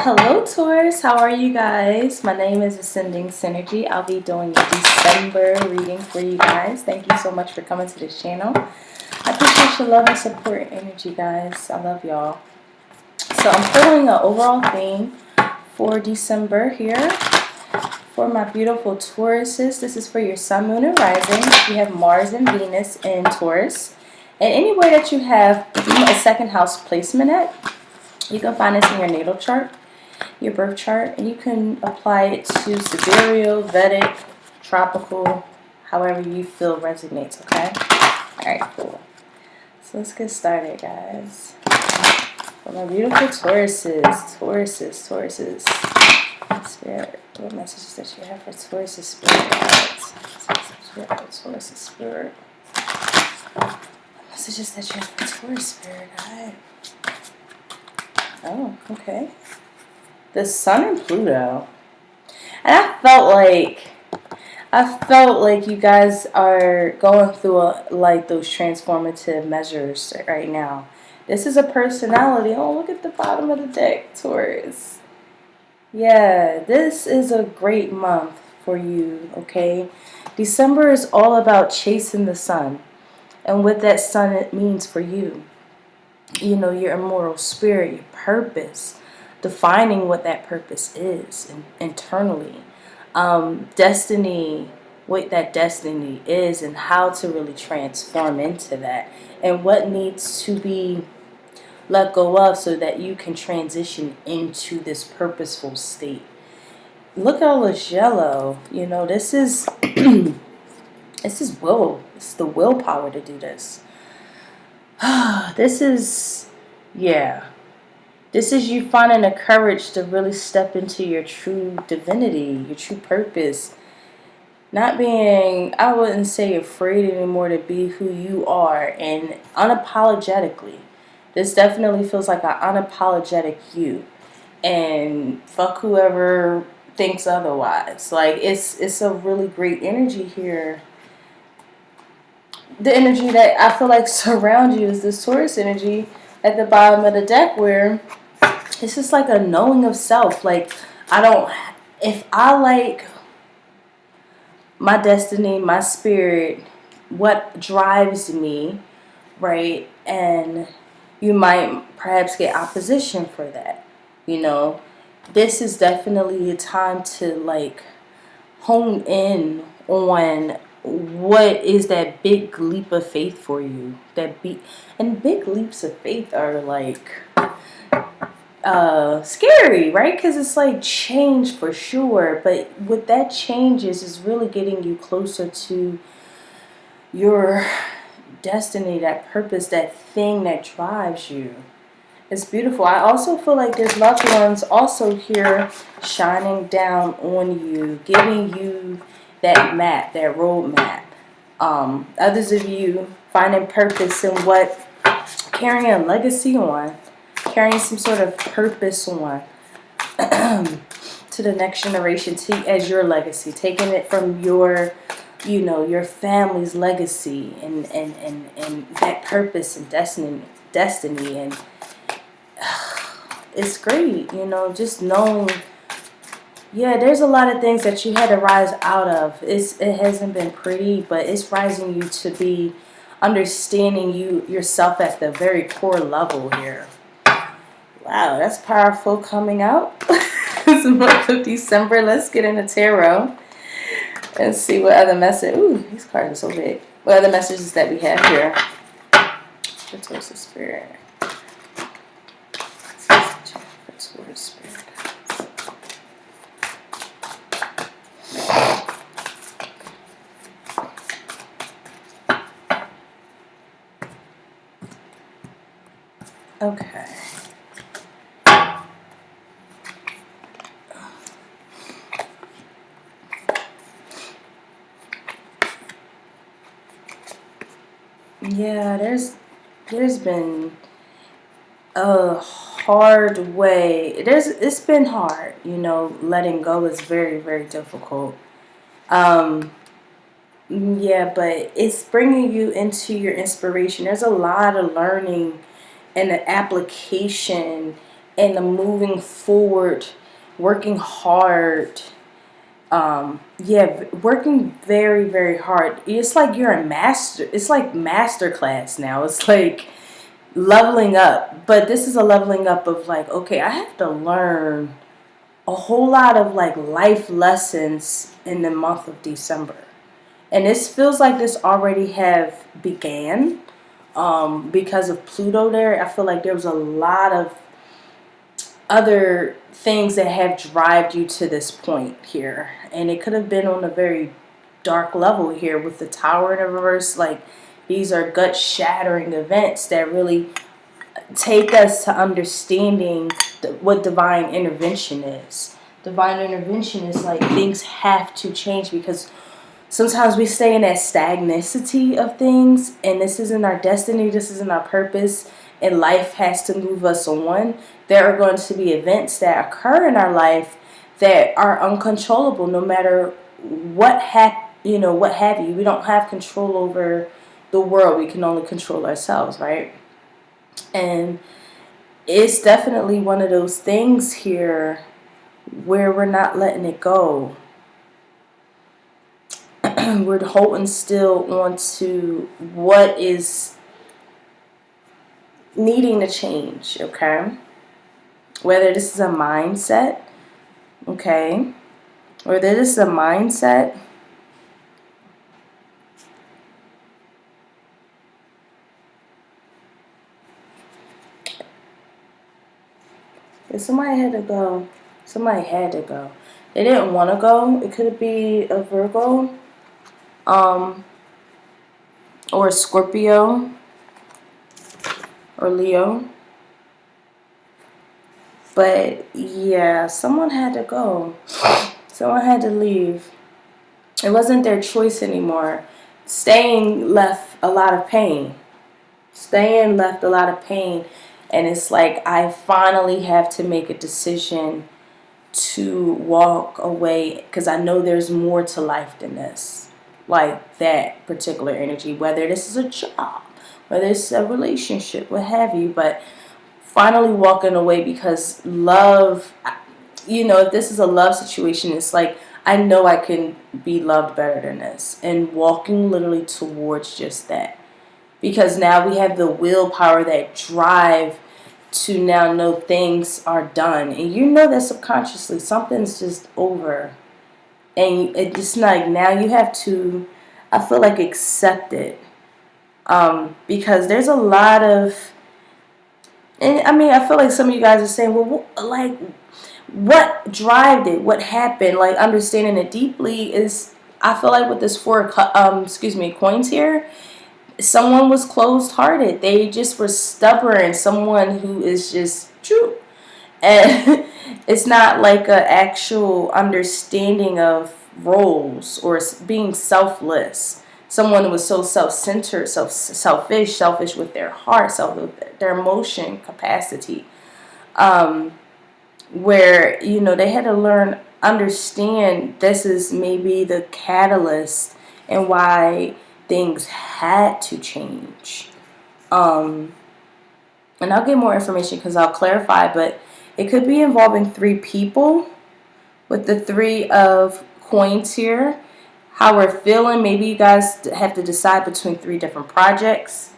Hello Taurus, how are you guys? My name is Ascending Synergy. I'll be doing a December reading for you guys. Thank you so much for coming to this channel. I appreciate your love and support and energy, guys. I love y'all. So I'm pulling an overall theme for December here for my beautiful Tauruses. This is for your Sun, Moon, and Rising. You have Mars and Venus in Taurus. And anywhere that you have a second house placement at, you can find this in your natal chart, your birth chart, and you can apply it to sidereal, Vedic, tropical, however you feel resonates, okay? Alright, cool. So let's get started, guys. For my beautiful Tauruses. Spirit, what messages that you have for Taurus' spirit, guys? Taurus' spirit. Messages that you have for Taurus spirit, guys. Oh, okay. The Sun and Pluto. And I felt like you guys are going through like those transformative measures right now. This is a personality. Oh, look at the bottom of the deck, Taurus. Yeah, this is a great month for you, okay? December is all about chasing the sun and what that sun it means for you. You know, your immortal spirit, your purpose, defining what that purpose is internally. Destiny, what that destiny is and how to really transform into that and what needs to be let go of so that you can transition into this purposeful state. Look at all this yellow. You know, this is this is will. It's the willpower to do this. This is This is you finding the courage to really step into your true divinity, your true purpose. Not being, I wouldn't say afraid anymore to be who you are, and unapologetically. This definitely feels like an unapologetic you. And fuck whoever thinks otherwise. Like, it's a really great energy here. The energy that I feel like surrounds you is this Taurus energy at the bottom of the deck, where it's just like a knowing of self. Like, if I like my destiny, my spirit, what drives me, right? And you might perhaps get opposition for that, you know. This is definitely a time to like hone in on what is that big leap of faith for you. And big leaps of faith are like scary, right? Because it's like change for sure, but what that changes is really getting you closer to your destiny, that purpose, that thing that drives you. It's beautiful. I also feel like there's loved ones also here shining down on you, giving you that map, that road map. Others of you finding purpose in what, carrying a legacy on, carrying some sort of purpose on to the next generation, as your legacy, taking it from your, you know, your family's legacy and that purpose and destiny. And it's great, you know, just knowing, yeah, there's a lot of things that you had to rise out of. It hasn't been pretty, but it's rising you to be understanding yourself at the very core level here. Wow, that's powerful coming out. This month of December. Let's get into tarot and see what other message. Ooh, these cards are so big. What other messages that we have here for Taurus spirit. Okay. Yeah, there's been a hard way. It's been hard, you know. Letting go is very, very difficult. Yeah, but it's bringing you into your inspiration. There's a lot of learning and the application and the moving forward, working hard. Yeah, working very, very hard. It's like you're a master. It's like master class now. It's like leveling up. But this is a leveling up of like, okay, I have to learn a whole lot of like life lessons in the month of December. And this feels like this already have began because of Pluto there. I feel like there was a lot of other things that have driven you to this point here. And it could have been on a very dark level here with the Tower in the reverse. Like, these are gut-shattering events that really take us to understanding what divine intervention is. Divine intervention is like things have to change because sometimes we stay in that stagnicity of things, and this isn't our destiny, this isn't our purpose, and life has to move us on. There are going to be events that occur in our life that are uncontrollable, no matter what what have you. We don't have control over the world. We can only control ourselves, right? And it's definitely one of those things here where we're not letting it go. We're holding still on to what is needing to change, okay? Whether this is a mindset, okay? Whether this is a mindset, if somebody had to go, somebody had to go. They didn't want to go. It could be a Virgo, or a Scorpio, or Leo. But yeah, someone had to go. Someone had to leave. It wasn't their choice anymore. Staying left a lot of pain. Staying left a lot of pain. And it's like I finally have to make a decision to walk away because I know there's more to life than this. Like that particular energy. Whether this is a job, whether it's a relationship, what have you. But finally walking away because love, if this is a love situation, it's like I know I can be loved better than this. And walking literally towards just that. Because now we have the willpower, that drive to now know things are done. And you know that subconsciously something's just over. And it's just like now you have to, I feel like, accept it. Because there's a lot of, and I mean, I feel like some of you guys are saying, well, like, what drove it? What happened? Like, understanding it deeply is, I feel like with this coins here, someone was closed-hearted. They just were stubborn. Someone who is just true. And it's not like an actual understanding of roles or being selfless. Someone who was so self-centered, selfish with their heart, with their emotion capacity. Where, they had to understand this is maybe the catalyst and why things had to change. And I'll get more information because I'll clarify, but it could be involving 3 people with the 3 of coins here. How we're feeling, maybe you guys have to decide between 3 different projects.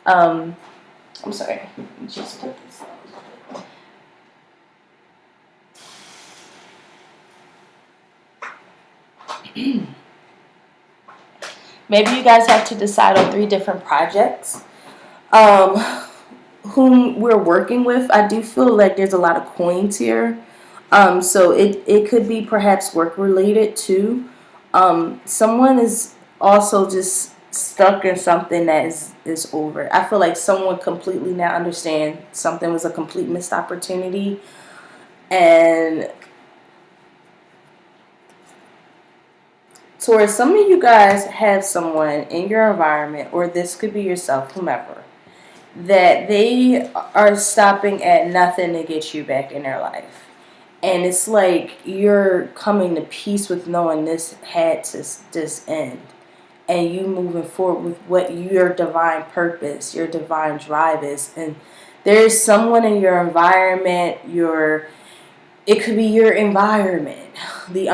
I'm sorry, let me just put this on. Maybe you guys have to decide on 3 different projects. Whom we're working with. I do feel like there's a lot of coins here. So it could be perhaps work related too. Someone is also just stuck in something that is over. I feel like someone completely now understand something was a complete missed opportunity. And Taurus, some of you guys have someone in your environment, or this could be yourself, whomever, that they are stopping at nothing to get you back in their life. And it's like you're coming to peace with knowing this had to just end. And you moving forward with what your divine purpose, your divine drive is. And There is someone in your environment, it could be your environment, the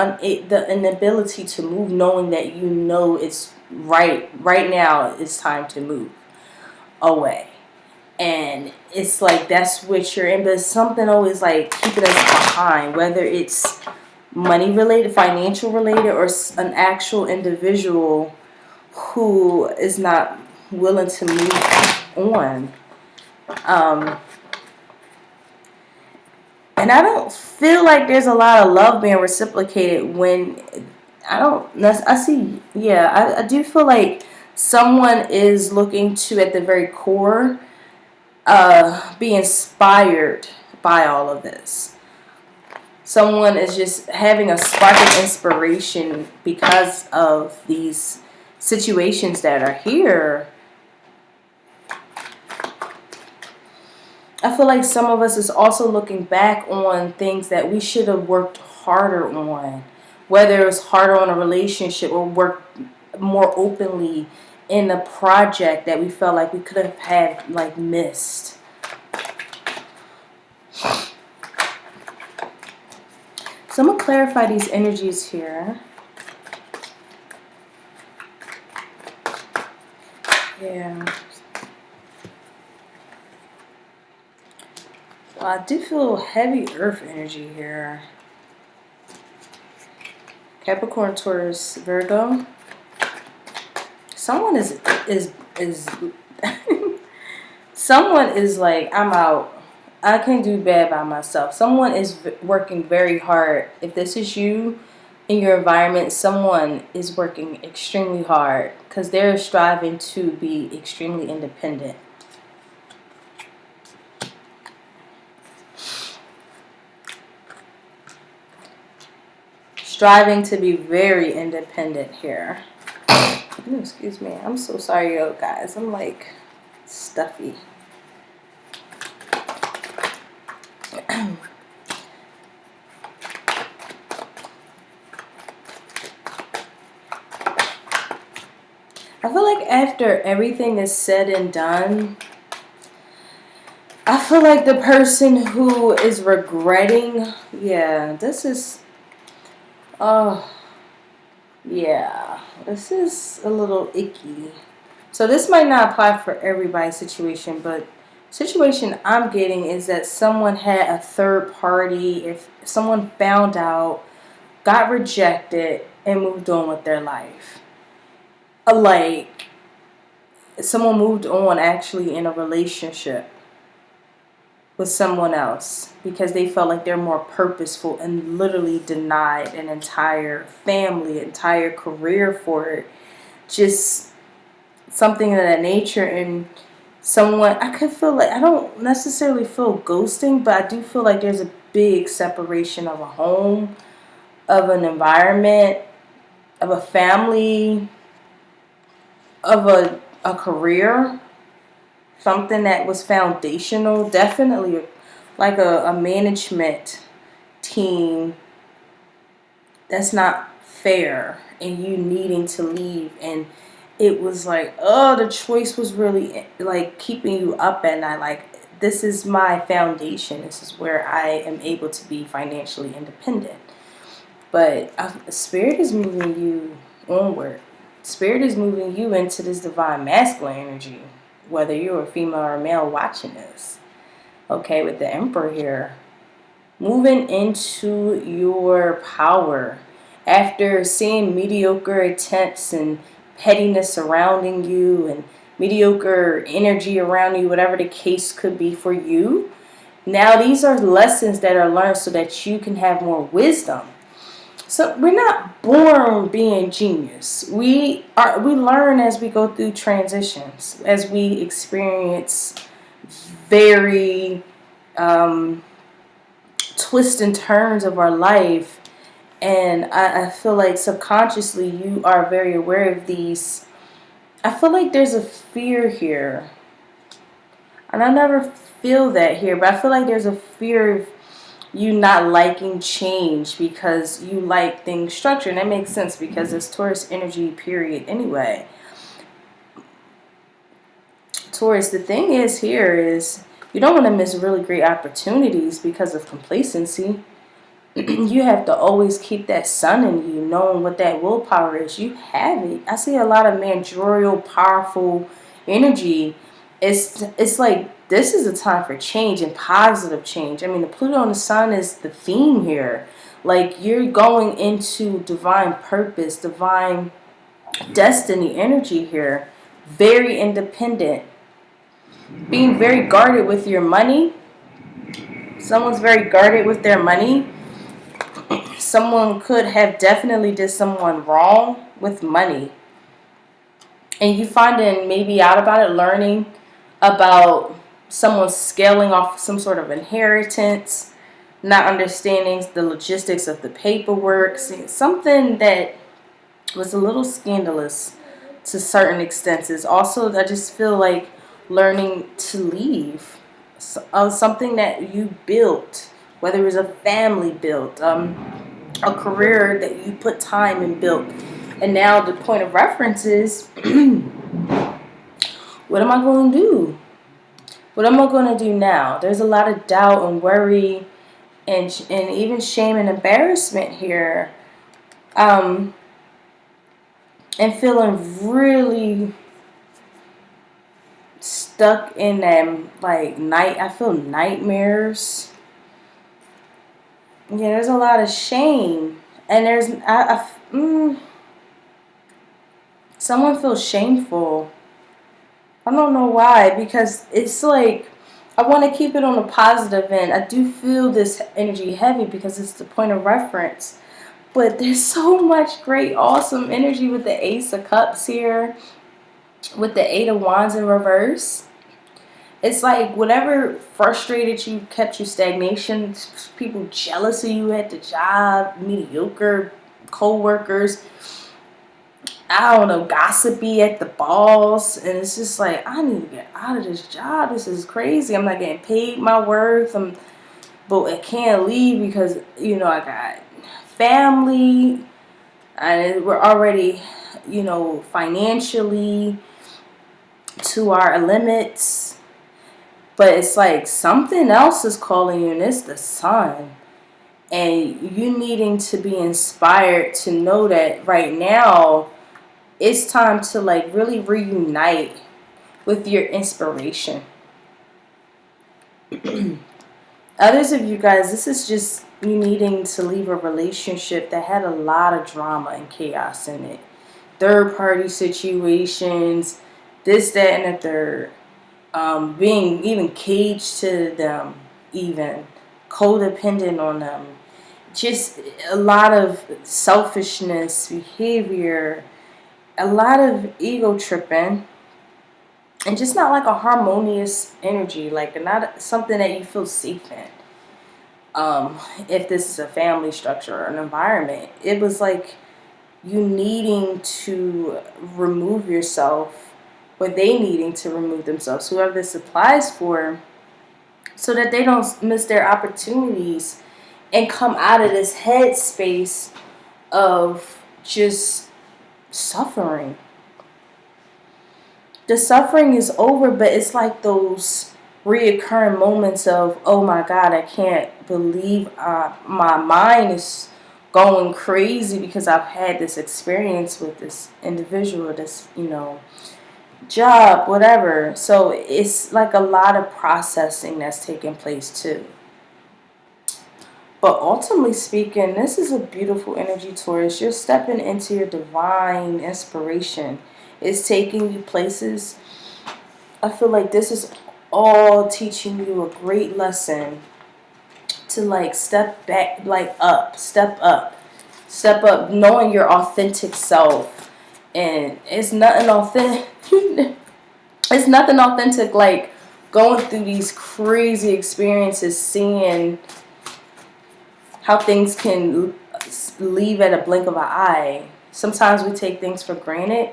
inability to move, knowing that you know it's right now it's time to move away. And it's like that's what you're in, but something always like keeping us behind, whether it's money related, financial related, or an actual individual who is not willing to move on. And I don't feel like there's a lot of love being reciprocated when I do feel like someone is looking to, at the very core, be inspired by all of this. Someone is just having a spark of inspiration because of these situations that are here. I feel like some of us is also looking back on things that we should have worked harder on, whether it was harder on a relationship or worked more openly in a project that we felt like we could have had like missed. So I'm going to clarify these energies here. Yeah. Well, I do feel heavy earth energy here. Capricorn, Taurus, Virgo. Someone is someone is like, I'm out. I can't do bad by myself. Someone is working very hard. If this is you in your environment, someone is working extremely hard because they're striving to be extremely independent. Striving to be very independent here. Ooh, excuse me. I'm so sorry, yo, guys. I'm like stuffy. I feel like after everything is said and done, I feel like the person who is regretting, this is a little icky. So this might not apply for everybody's situation, but situation I'm getting is that someone had a third party. If someone found out, got rejected, and moved on with their life. Like, someone moved on actually in a relationship with someone else because they felt like they're more purposeful and literally denied an entire family, entire career for it. Just something of that nature. And someone, I could feel like, I don't necessarily feel ghosting, but I do feel like there's a big separation of a home, of an environment, of a family, of a career, something that was foundational, definitely like a management team that's not fair, and you needing to leave, and it was like, oh, the choice was really like keeping you up at night. Like, this is my foundation. This is where I am able to be financially independent. But Spirit is moving you onward. Spirit is moving you into this divine masculine energy, whether you're a female or a male watching this. Okay, with the Emperor here. Moving into your power. After seeing mediocre attempts and pettiness surrounding you and mediocre energy around you, whatever the case could be for you, now these are lessons that are learned so that you can have more wisdom. So we're not born being genius. We learn as we go through transitions, as we experience very twists and turns of our life. And I feel like subconsciously you are very aware of these. I feel like there's a fear here. And I never feel that here, but I feel like there's a fear of you not liking change because you like things structured. And that makes sense because it's Taurus energy period anyway. Taurus, the thing is here is You don't want to miss really great opportunities because of complacency. You have to always keep that sun in you, knowing what that willpower is. You have it. I see a lot of managerial, powerful energy. It's like this is a time for change and positive change. I mean, the Pluto and the sun is the theme here. Like, you're going into divine purpose, divine destiny energy here. Very independent. Being very guarded with your money. Someone's very guarded with their money. Someone could have definitely did someone wrong with money. And you finding maybe out about it, learning about someone scaling off some sort of inheritance, not understanding the logistics of the paperwork, something that was a little scandalous to certain extents. Also, I just feel like learning to leave something that you built, whether it was a family built, a career that you put time and built. And now the point of reference is, what am I going to do? What am I going to do now? There's a lot of doubt and worry and even shame and embarrassment here. And feeling really stuck in them, like, I feel nightmares. Yeah, there's a lot of shame. And there's, someone feels shameful. I don't know why, because it's like, I want to keep it on the positive end. I do feel this energy heavy because it's the point of reference. But there's so much great, awesome energy with the Ace of Cups here, with the Eight of Wands in reverse. It's like whatever frustrated you, kept you stagnation, people jealous of you at the job, mediocre co-workers, I don't know, gossipy at the boss, and it's just like, I need to get out of this job. This is crazy. I'm not getting paid my worth. But I can't leave because, I got family, and we're already, financially to our limits. But it's like something else is calling you, and it's the sun. And you needing to be inspired to know that right now, it's time to like really reunite with your inspiration. Others of you guys, this is just you needing to leave a relationship that had a lot of drama and chaos in it. Third party situations, this, that, and the third. Being even caged to them, even codependent on them. Just a lot of selfishness, behavior, a lot of ego tripping, and just not like a harmonious energy, like not something that you feel safe in. If this is a family structure or an environment, it was like you needing to remove yourself, or they needing to remove themselves, whoever this applies for, so that they don't miss their opportunities and come out of this headspace of just suffering. The suffering is over, but it's like those reoccurring moments of, oh my God, I can't believe my mind is going crazy because I've had this experience with this individual, this, job, whatever. So it's like a lot of processing that's taking place too. But ultimately speaking, this is a beautiful energy, Taurus. You're stepping into your divine inspiration. It's taking you places. I feel like this is all teaching you a great lesson to like step back, like step up, knowing your authentic self. And it's nothing authentic. It's nothing authentic like going through these crazy experiences, seeing how things can leave at a blink of an eye. Sometimes we take things for granted.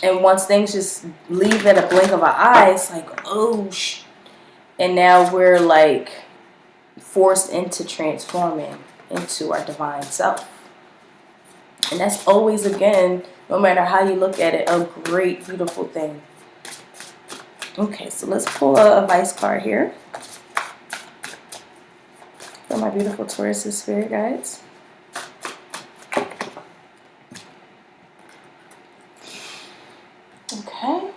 And once things just leave at a blink of an eye, it's like, oh, and now we're like forced into transforming into our divine self. And that's always, again, no matter how you look at it, a great, beautiful thing. Okay, so let's pull a advice card here for my beautiful Taurus spirit guides. Okay.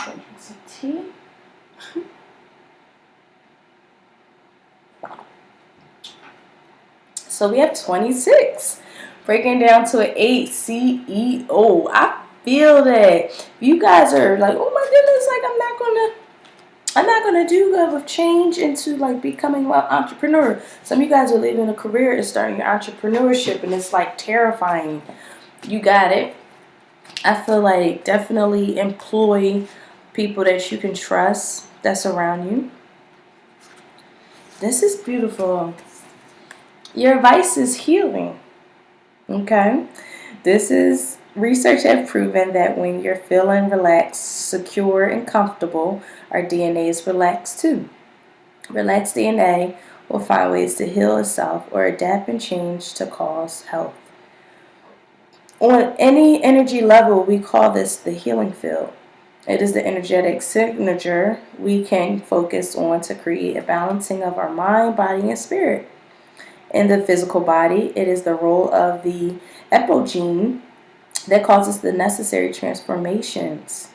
Drink some tea. So we have 26. Breaking down to an 8, CEO. I feel that you guys are like, oh my goodness, like I'm not gonna do good with change into like becoming an entrepreneur. Some of you guys are leaving a career and starting your entrepreneurship, and it's like terrifying. You got it. I feel like definitely employ people that you can trust that's around you. This is beautiful. Your advice is healing. Okay. This is research have proven that when you're feeling relaxed, secure, and comfortable, our DNA is relaxed too. Relaxed DNA will find ways to heal itself or adapt and change to cause health. On any energy level, we call this the healing field. It is the energetic signature we can focus on to create a balancing of our mind, body, and spirit. In the physical body, it is the role of the epigene that causes the necessary transformations.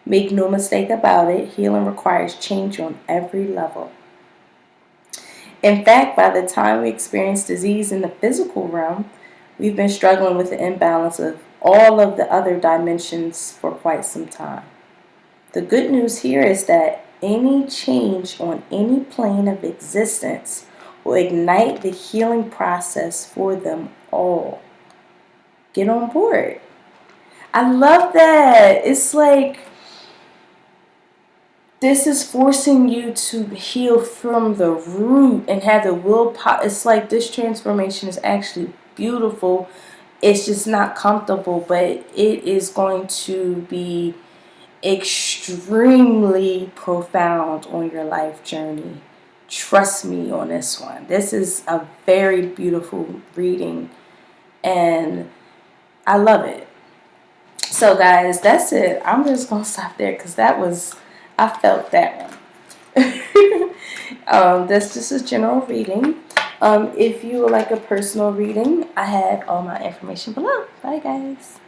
Make no mistake about it, healing requires change on every level. In fact, by the time we experience disease in the physical realm, we've been struggling with the imbalance of all of the other dimensions for quite some time. The good news here is that any change on any plane of existence will ignite the healing process for them all. Get on board. I love that. It's like this is forcing you to heal from the root and have the willpower. It's like this transformation is actually beautiful. It's just not comfortable, but it is going to be extremely profound on your life journey. Trust me on this one. This is a very beautiful reading, and I love it. So guys, that's it. I'm just gonna stop there because I felt that one. That's just a general reading. If you would like a personal reading, I have all my information below. Bye guys.